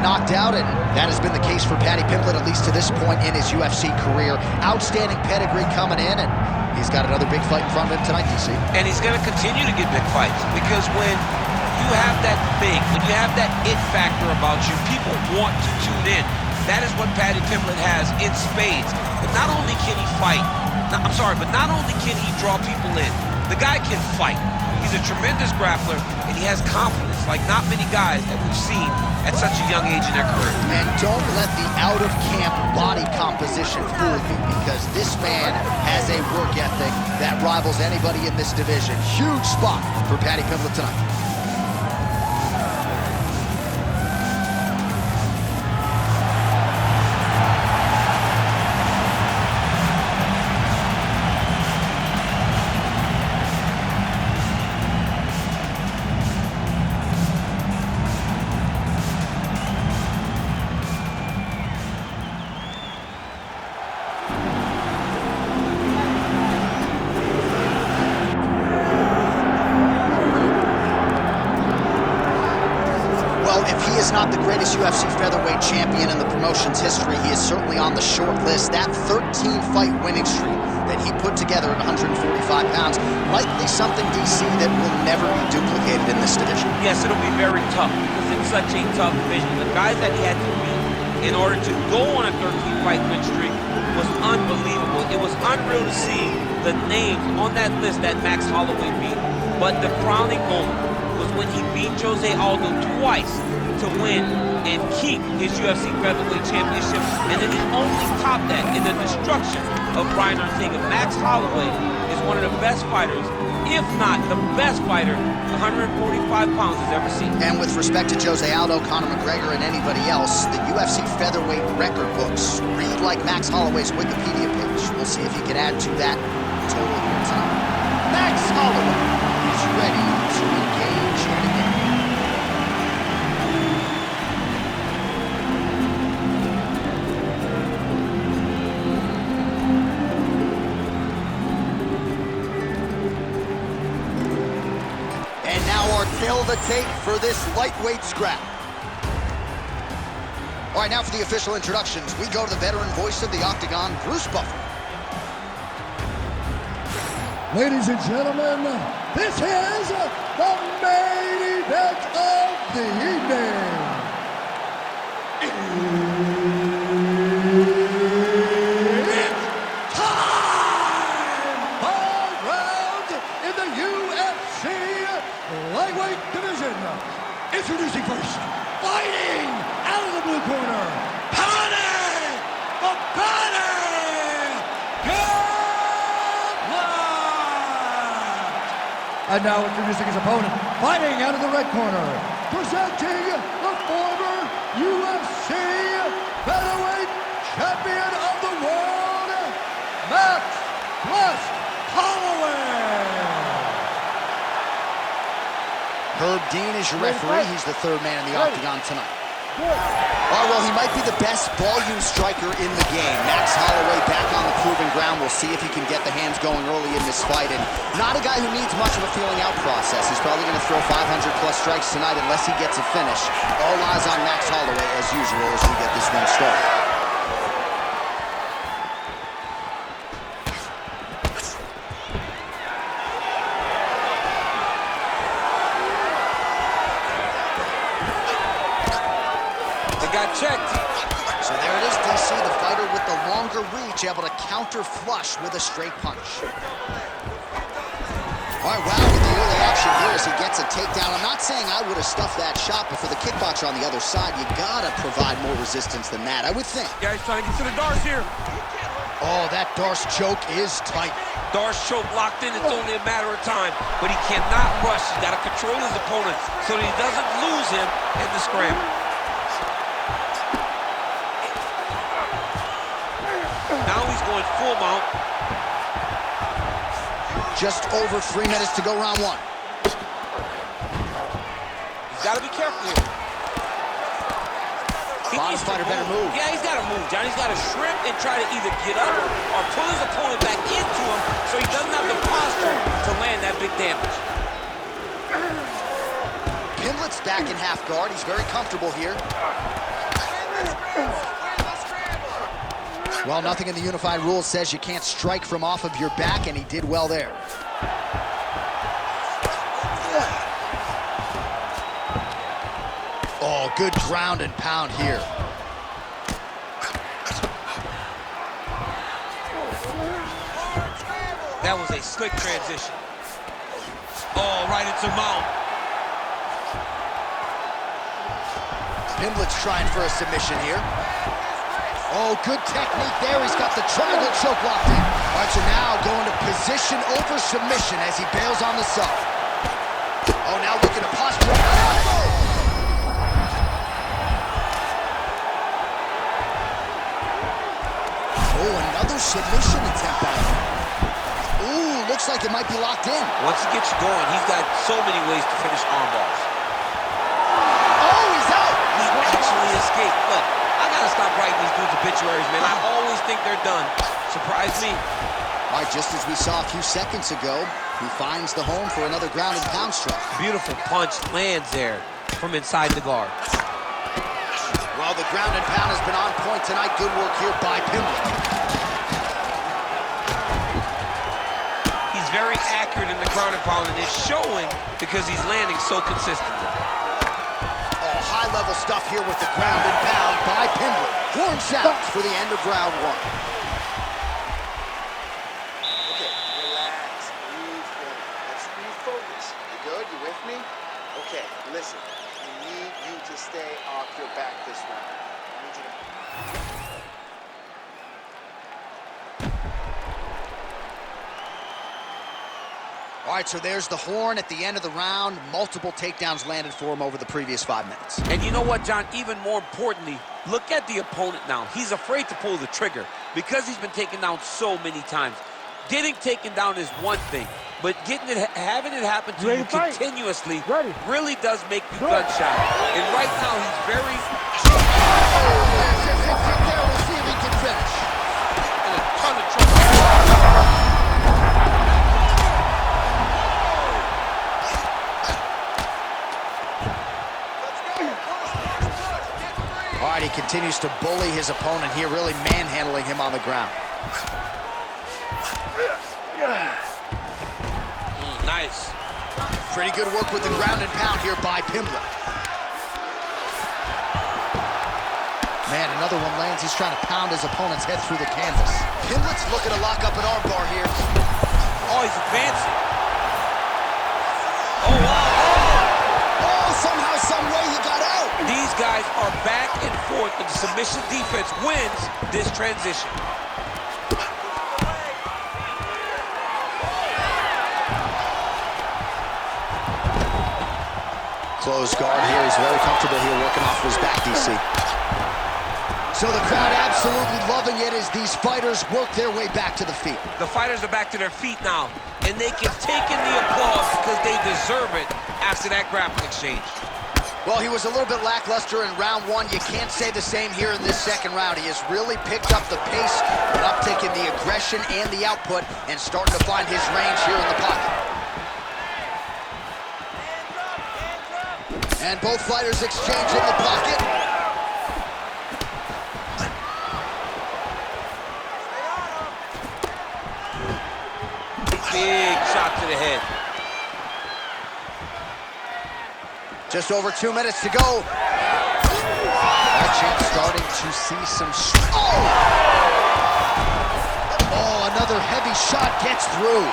knocked out, and that has been the case for Paddy Pimblett, at least to this point in his UFC career. Outstanding pedigree coming in, and he's got another big fight in front of him tonight, DC. And he's going to continue to get big fights, because when you have that thing, when you have that it factor about you, people want to tune in. That is what Paddy Pimblett has in spades. But not only can he fight, but not only can he draw people in, the guy can fight. He's a tremendous grappler, and he has confidence like not many guys that we've seen at such a young age in their career. And don't let the out-of-camp body composition fool you, because this man has a work ethic that rivals anybody in this division. Huge spot for Paddy Pimblett tonight. Is not the greatest UFC featherweight champion in the promotion's history. He is certainly on the short list. That 13-fight winning streak that he put together at 145 pounds, likely something, DC, that will never be duplicated in this division. Yes, it'll be very tough, because it's such a tough division. The guys that he had to beat in order to go on a 13-fight win streak was unbelievable. It was unreal to see the names on that list that Max Holloway beat. But the crowning moment was when he beat Jose Aldo twice to win and keep his UFC featherweight championship, and then he only topped that in the destruction of Brian Ortega. Max Holloway is one of the best fighters, if not the best fighter 145 pounds has ever seen. And with respect to Jose Aldo, Conor McGregor, and anybody else, the UFC featherweight record books read like Max Holloway's Wikipedia page. We'll see if he can add to that total here tonight. Max Holloway is ready to engage in the game. Kill the tape for this lightweight scrap. All right, now for the official introductions. We go to the veteran voice of the Octagon, Bruce Buffer. Ladies and gentlemen, this is the main event of the evening. It's time! 5 rounds in the UFC lightweight division. Introducing first, fighting out of the blue corner, Paddy Pimblett. And now introducing his opponent, fighting out of the red corner, presenting the former UFC featherweight champion of the world, Max Holloway. Herb Dean is your referee. He's the third man in the Octagon tonight. All right, well, he might be the best volume striker in the game. Max Holloway back on the proven ground. We'll see if he can get the hands going early in this fight. And not a guy who needs much of a feeling out process. He's probably going to throw 500-plus strikes tonight unless he gets a finish. All eyes on Max Holloway, as usual, as we get this one started. Checked. So there it is, DC, the fighter with the longer reach, able to counter flush with a straight punch. All right, wow, with the early action here as he gets a takedown. I'm not saying I would have stuffed that shot, but for the kickboxer on the other side, you gotta provide more resistance than that, I would think. Yeah, he's trying to get to the Darce here. Oh, that Darce choke is tight. Darce choke locked in, it's only a matter of time, but he cannot rush. He's gotta control his opponent so that he doesn't lose him in the scramble. Now he's going full mount. Just over 3 minutes to go, round one. He's got to be careful here. Bottom fighter better move. Yeah, he's got to move, John. He's got to shrimp and try to either get up or pull his opponent back into him so he doesn't have the posture to land that big damage. Pimblett's back in half guard. He's very comfortable here. Well, nothing in the unified rules says you can't strike from off of your back, and he did well there. Oh, good ground and pound here. That was a slick transition. Oh, right into mount. Pimblett's trying for a submission here. Oh, good technique there. He's got the triangle choke locked in. All right, so now going to position over submission as he bails on the sub. Oh, now looking to posture. Oh, another submission attempt by him. Ooh, looks like it might be locked in. Once he gets you going, he's got so many ways to finish arm bars. Oh, he's out. He actually escaped. Look, I gotta stop writing these dudes' obituaries, man. I always think they're done. Surprise me. All right, just as we saw a few seconds ago, he finds the home for another ground and pound strike. Beautiful punch lands there from inside the guard. Well, the ground and pound has been on point tonight. Good work here by Pimblett. He's very accurate in the ground and pound, and it's showing because he's landing so consistently. High-level stuff here with the ground and pound by Pimblett. Horn sounds for the end of round one. Okay, relax, breathe in. Let's refocus. You good? You with me? Okay, listen. I need you to stay off your back this round. I need you to... All right, so there's the horn at the end of the round. Multiple takedowns landed for him over the previous 5 minutes. And you know what, John? Even more importantly, look at the opponent now. He's afraid to pull the trigger because he's been taken down so many times. Getting taken down is one thing, but having it happen to you continuously really does make you gun-shy. And right now, he's very... We'll see if he can finish. And a ton of trouble. All right, he continues to bully his opponent here, really manhandling him on the ground. Nice. Pretty good work with the ground and pound here by Pimblett. Man, another one lands. He's trying to pound his opponent's head through the canvas. Pimblett's looking to lock up an armbar here. Oh, he's advancing. Oh, wow. Oh, somehow, some way he got out. These guys are back and forth, and the submission defense wins this transition. Closed guard here. He's very comfortable here working off of his back, DC. So the crowd absolutely loving it as these fighters work their way back to the feet. The fighters are back to their feet now, and they can take in the applause because they deserve it after that grappling exchange. Well, he was a little bit lackluster in round one. You can't say the same here in this second round. He has really picked up the pace, an uptick in the aggression and the output, and starting to find his range here in the pocket. And both fighters exchange in the pocket. Big shot to the head. Just over 2 minutes to go. That champ starting to see some... Oh, another heavy shot gets through.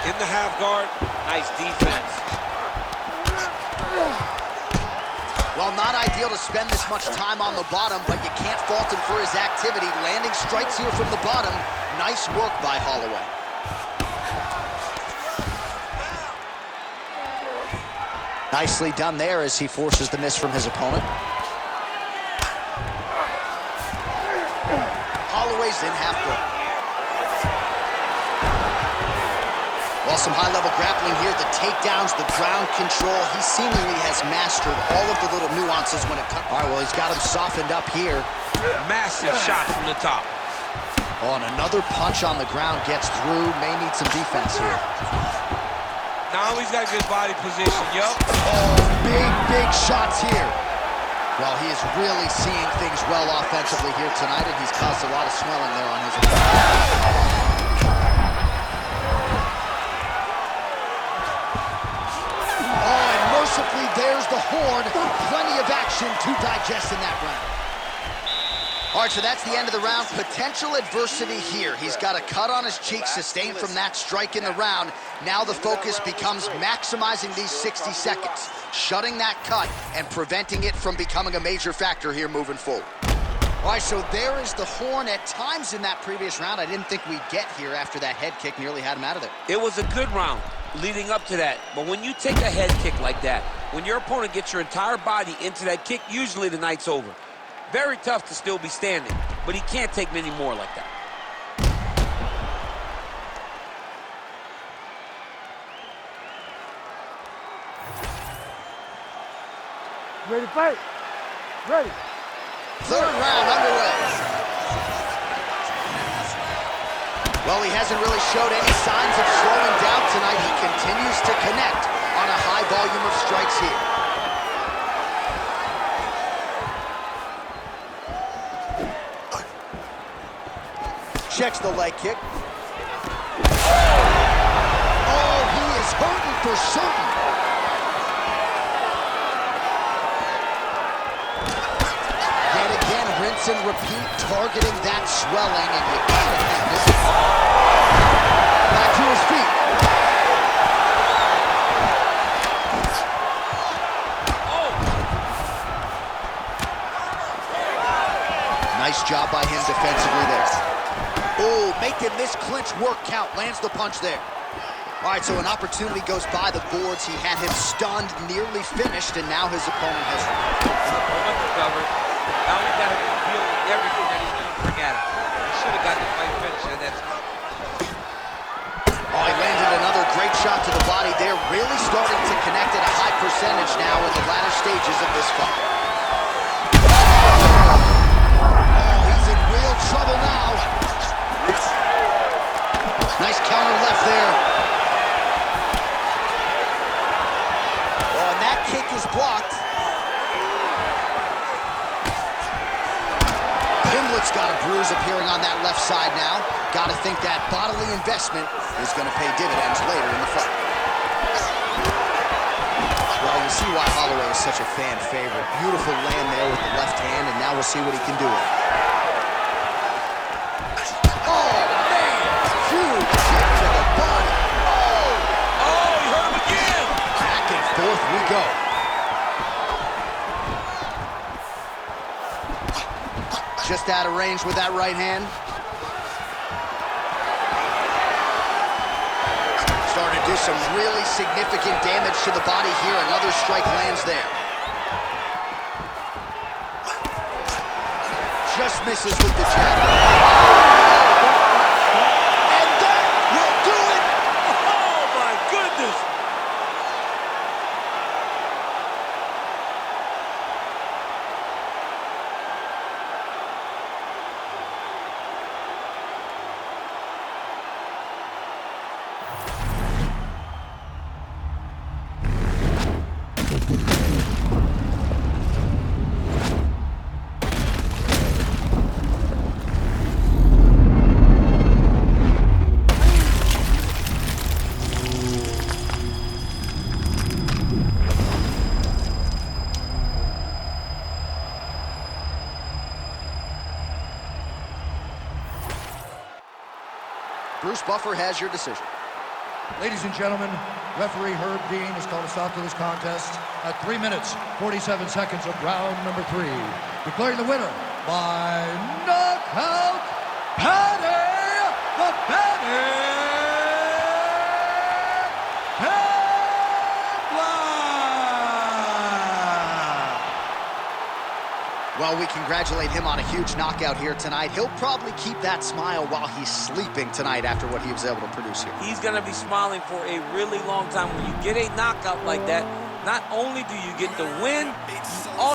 In the half guard, nice defense. Well, not ideal to spend this much time on the bottom, but you can't fault him for his activity. Landing strikes here from the bottom. Nice work by Holloway. Nicely done there as he forces the miss from his opponent. Holloway's in half guard. Well, some high-level grappling here, the takedowns, the ground control. He seemingly has mastered all of the little nuances when it comes. All right, well, he's got him softened up here. Massive shot from the top. Oh, and another punch on the ground gets through. May need some defense here. Now he's got good body position, yup. Oh, big shots here. Well, he is really seeing things well offensively here tonight, and he's caused a lot of swelling there on his opponent. Oh, and mercifully, there's the horn. Plenty of action to digest in that round. All right, so that's the end of the round. Potential adversity here. He's got a cut on his cheek sustained from that strike in the round. Now the focus becomes maximizing these 60 seconds, shutting that cut and preventing it from becoming a major factor here moving forward. All right, so there is the horn. At times in that previous round, I didn't think we'd get here after that head kick nearly had him out of there. It was a good round leading up to that, but when you take a head kick like that, when your opponent gets your entire body into that kick, usually the night's over. Very tough to still be standing, but he can't take many more like that. Ready to fight? Ready. Third round underway. Well, he hasn't really showed any signs of slowing down tonight. He continues to connect on a high volume of strikes here. Checks the leg kick. Oh, he is hurting for certain. Yet again, rinse and repeat, targeting that swelling, and you gotta think this is... Back to his feet. Nice job by him defensively there. Oh, making this clinch work count. Lands the punch there. All right, so an opportunity goes by the boards. He had him stunned, nearly finished, and now his opponent has... Recovered. Now he's got to deal with everything that he's going to bring at him. He should have got the fight finished at that time. Oh, he landed another great shot to the body there. Really starting to connect at a high percentage now in the latter stages of this fight. Oh, he's in real trouble now. Nice counter left there. Oh, and that kick is blocked. Pimblett's got a bruise appearing on that left side now. Got to think that bodily investment is going to pay dividends later in the fight. Well, you see why Holloway is such a fan favorite. Beautiful land there with the left hand, and now we'll see what he can do with it. Forth we go. Just out of range with that right hand. Starting to do some really significant damage to the body here. Another strike lands there. Just misses with the jab. And that will do it. Oh, my goodness. Bruce Buffer has your decision. Ladies and gentlemen, referee Herb Dean has called a stop to this contest at 3 minutes, 47 seconds of round number 3. Declaring the winner by knockout, Paddy the Pimblett. Well, we congratulate him on a huge knockout here tonight. He'll probably keep that smile while he's sleeping tonight after what he was able to produce here. He's going to be smiling for a really long time. When you get a knockout like that, not only do you get the win, you also